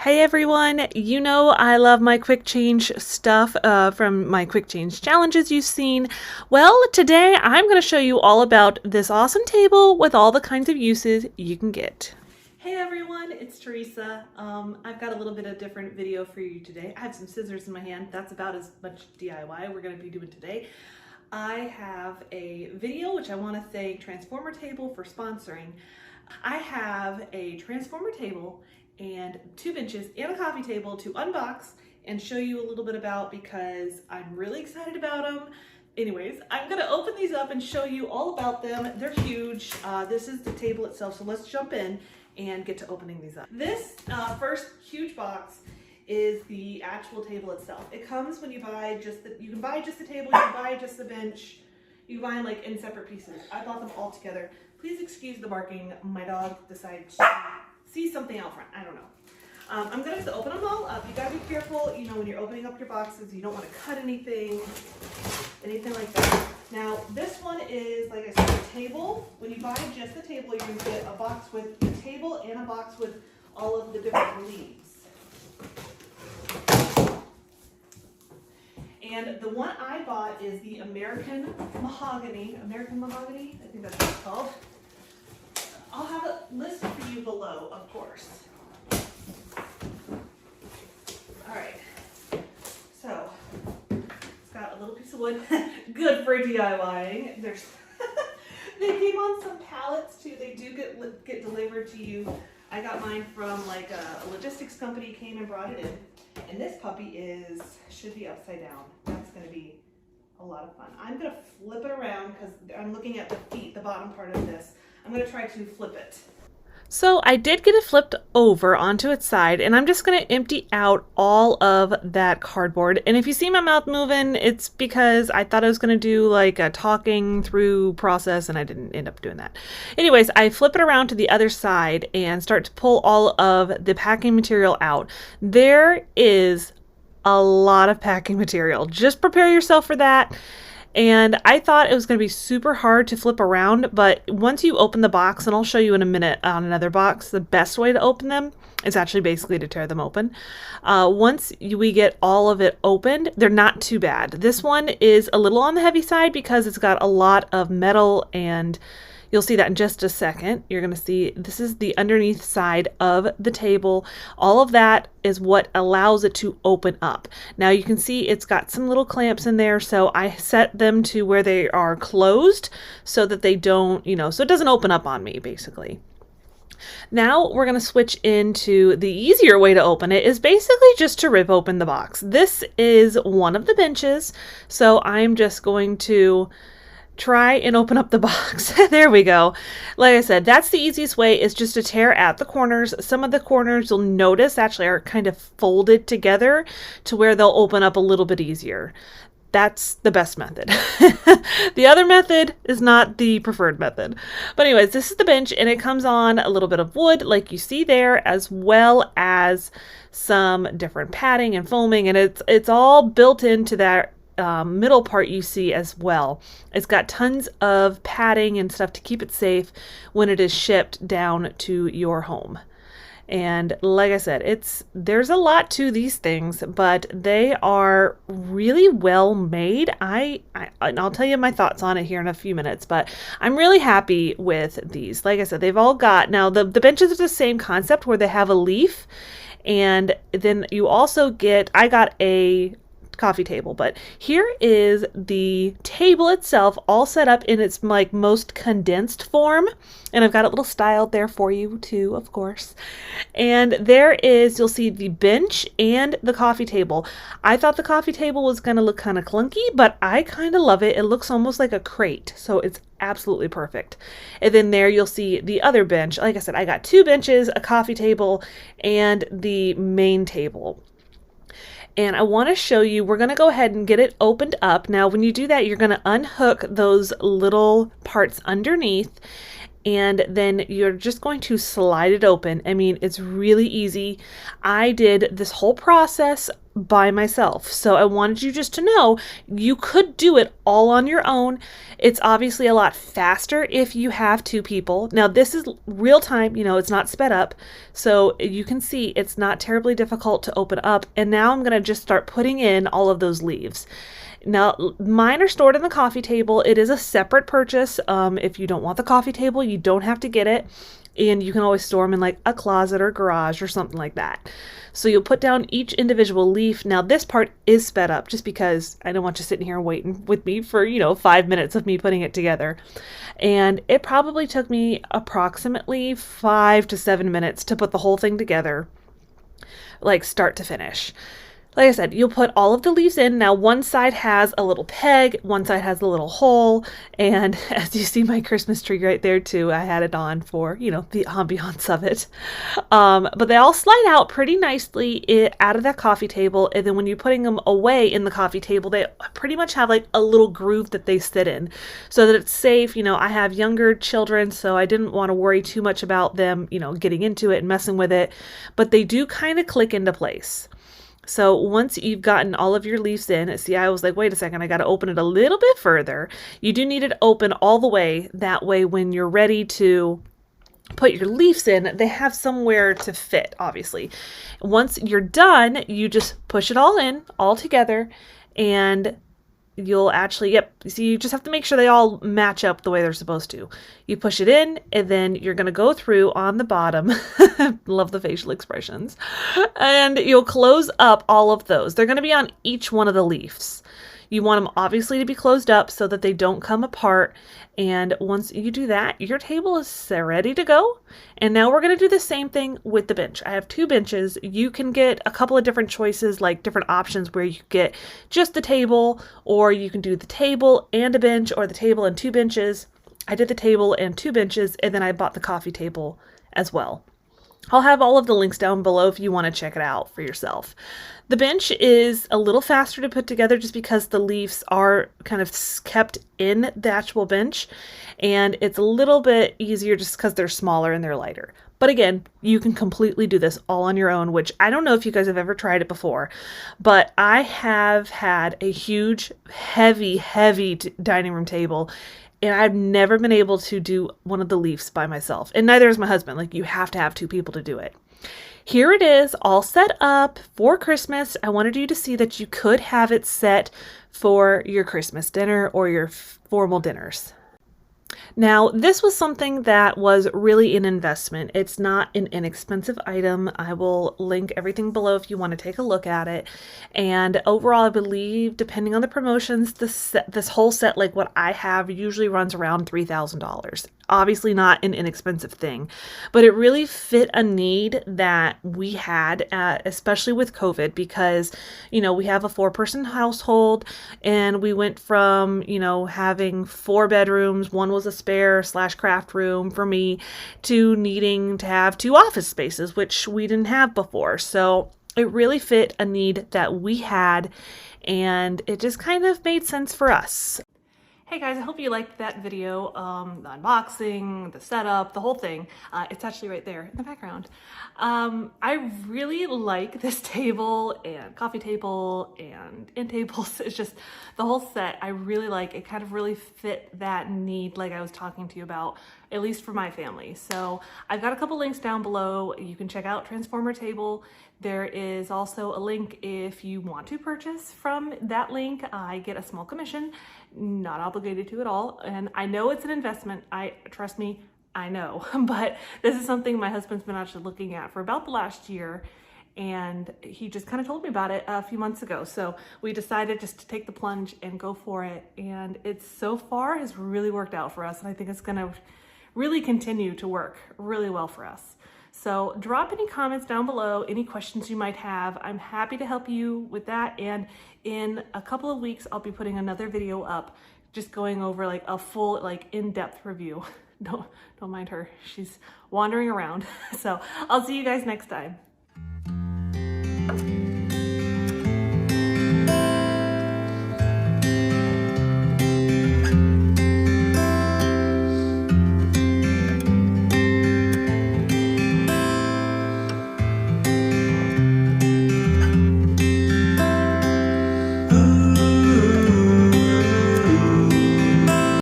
Hey everyone, you know I love my quick change stuff from my quick change challenges you've seen. Well, today I'm going to show you all about this awesome table with all the kinds of uses you can get. Hey everyone, it's Teresa. I've got a little bit of different video for you today. I have some scissors in my hand. That's about as much DIY we're going to be doing today. I have a video which I want to thank Transformer Table for sponsoring. I have a transformer table and 2 benches and a coffee table to unbox and show you a little bit about because I'm really excited about them. Anyways, I'm gonna open these up and show you all about them. They're huge. This is the table itself, so let's jump in and get to opening these up. This first huge box is the actual table itself. It comes when you buy you can buy just the table, you can buy just the bench, you can buy them like in separate pieces. I bought them all together. Please excuse the barking. My dog decided to see something out front. I don't know. I'm going to open them all up. You gotta be careful, you know, when you're opening up your boxes, you don't want to cut anything like that. Now, this one is, like I said, a table. When you buy just the table, you're going to get a box with the table and a box with all of the different leaves. And the one I bought is the American Mahogany. I think that's what it's called. I'll have a list for you below, of course. All right, so it's got a little piece of wood, good for DIYing. There's, they came on some pallets too. They do get delivered to you. I got mine from like a logistics company, came and brought it in. And this puppy should be upside down. That's gonna be a lot of fun. I'm gonna flip it around because I'm looking at the feet, the bottom part of this. I'm going to try to flip it. So I did get it flipped over onto its side, and I'm just going to empty out all of that cardboard. And if you see my mouth moving, it's because I thought I was going to do like a talking through process, and I didn't end up doing that. Anyways, I flip it around to the other side and start to pull all of the packing material out. There is a lot of packing material. Just prepare yourself for that. And I thought it was going to be super hard to flip around, but once you open the box, and I'll show you in a minute on another box, the best way to open them is actually basically to tear them open. Once we get all of it opened, they're not too bad. This one is a little on the heavy side because it's got a lot of metal, and you'll see that in just a second. You're going to see this is the underneath side of the table. All of that is what allows it to open up. Now you can see it's got some little clamps in there, so I set them to where they are closed so that they don't, so it doesn't open up on me basically. Now we're going to switch into the easier way to open it is basically just to rip open the box. This is one of the benches, so I'm just going to try and open up the box. There we go. Like I said, that's the easiest way is just to tear at the corners. Some of the corners you'll notice actually are kind of folded together to where they'll open up a little bit easier. That's the best method. The other method is not the preferred method. But anyways, this is the bench and it comes on a little bit of wood like you see there, as well as some different padding and foaming, and it's all built into that middle part you see as well. It's got tons of padding and stuff to keep it safe when it is shipped down to your home. And like I said, there's a lot to these things, but they are really well made. I'll tell you my thoughts on it here in a few minutes, but I'm really happy with these. Like I said, they've all got, now the benches are the same concept where they have a leaf, and then you also get, I got a coffee table, but here is the table itself all set up in its like most condensed form, and I've got a little styled there for you too, of course. And there is, you'll see the bench and the coffee table. I thought the coffee table was going to look kind of clunky, but I kind of love it. It looks almost like a crate, so it's absolutely perfect. And then there you'll see the other bench. Like I said, I got 2 benches, a coffee table, and the main table. And I want to show you, we're going to go ahead and get it opened up. Now, when you do that, you're going to unhook those little parts underneath, and then you're just going to slide it open. I mean, it's really easy. I did this whole process by myself. So I wanted you just to know you could do it all on your own. It's obviously a lot faster if you have two people. Now this is real time, you know, it's not sped up. So you can see it's not terribly difficult to open up. And now I'm going to just start putting in all of those leaves. Now, mine are stored in the coffee table. It is a separate purchase. If you don't want the coffee table, you don't have to get it. And you can always store them in like a closet or garage or something like that. So you'll put down each individual leaf. Now this part is sped up just because I don't want you sitting here waiting with me for, 5 minutes of me putting it together. And it probably took me approximately 5 to 7 minutes to put the whole thing together, like start to finish. Like I said, you'll put all of the leaves in. Now one side has a little peg, one side has a little hole, and as you see my Christmas tree right there too, I had it on for, the ambiance of it. But they all slide out pretty nicely out of that coffee table, and then when you're putting them away in the coffee table, they pretty much have like a little groove that they sit in so that it's safe. I have younger children, so I didn't want to worry too much about them, getting into it and messing with it, but they do kind of click into place. So once you've gotten all of your leaves in, see, I was like, wait a second, I got to open it a little bit further. You do need it open all the way. That way, when you're ready to put your leaves in, they have somewhere to fit, obviously. Once you're done, you just push it all in, all together, and you'll actually, so you just have to make sure they all match up the way they're supposed to. You push it in, and then you're going to go through on the bottom. Love the facial expressions. And you'll close up all of those. They're going to be on each one of the leaves. You want them obviously to be closed up so that they don't come apart. And once you do that, your table is ready to go. And now we're going to do the same thing with the bench. I have 2 benches. You can get a couple of different choices, like different options where you get just the table, or you can do the table and a bench, or the table and 2 benches. I did the table and 2 benches, and then I bought the coffee table as well. I'll have all of the links down below if you want to check it out for yourself. The bench is a little faster to put together just because the leaves are kind of kept in the actual bench, and it's a little bit easier just because they're smaller and they're lighter. But again, you can completely do this all on your own, which I don't know if you guys have ever tried it before, but I have had a huge, heavy dining room table, and I've never been able to do one of the leaves by myself. And neither is my husband. Like, you have to have 2 people to do it. Here it is, all set up for Christmas. I wanted you to see that you could have it set for your Christmas dinner or your formal dinners. Now, this was something that was really an investment. It's not an inexpensive item. I will link everything below if you want to take a look at it. And overall, I believe, depending on the promotions, this whole set, like what I have, usually runs around $3,000. Obviously not an inexpensive thing, but it really fit a need that we had, especially with COVID, because, we have a 4-person household, and we went from, having 4 bedrooms, one was a spare / craft room for me, to needing to have 2 office spaces, which we didn't have before. So it really fit a need that we had, and it just kind of made sense for us. Hey guys, I hope you liked that video, the unboxing, the setup, the whole thing. It's actually right there in the background. I really like this table and coffee table and end tables. It's just the whole set. I really like it. Kind of really fit that need like I was talking to you about, at least for my family. So I've got a couple links down below. You can check out Transformer Table. There is also a link if you want to purchase from that link. I get a small commission, not obligated to at all. And I know it's an investment. Trust me, I know. But this is something my husband's been actually looking at for about the last year. And he just kind of told me about it a few months ago. So we decided just to take the plunge and go for it. And it so far has really worked out for us. And I think it's going to really continue to work really well for us. So drop any comments down below, any questions you might have. I'm happy to help you with that. And in a couple of weeks, I'll be putting another video up, just going over like a full, like in-depth review. Don't mind her. She's wandering around. So I'll see you guys next time.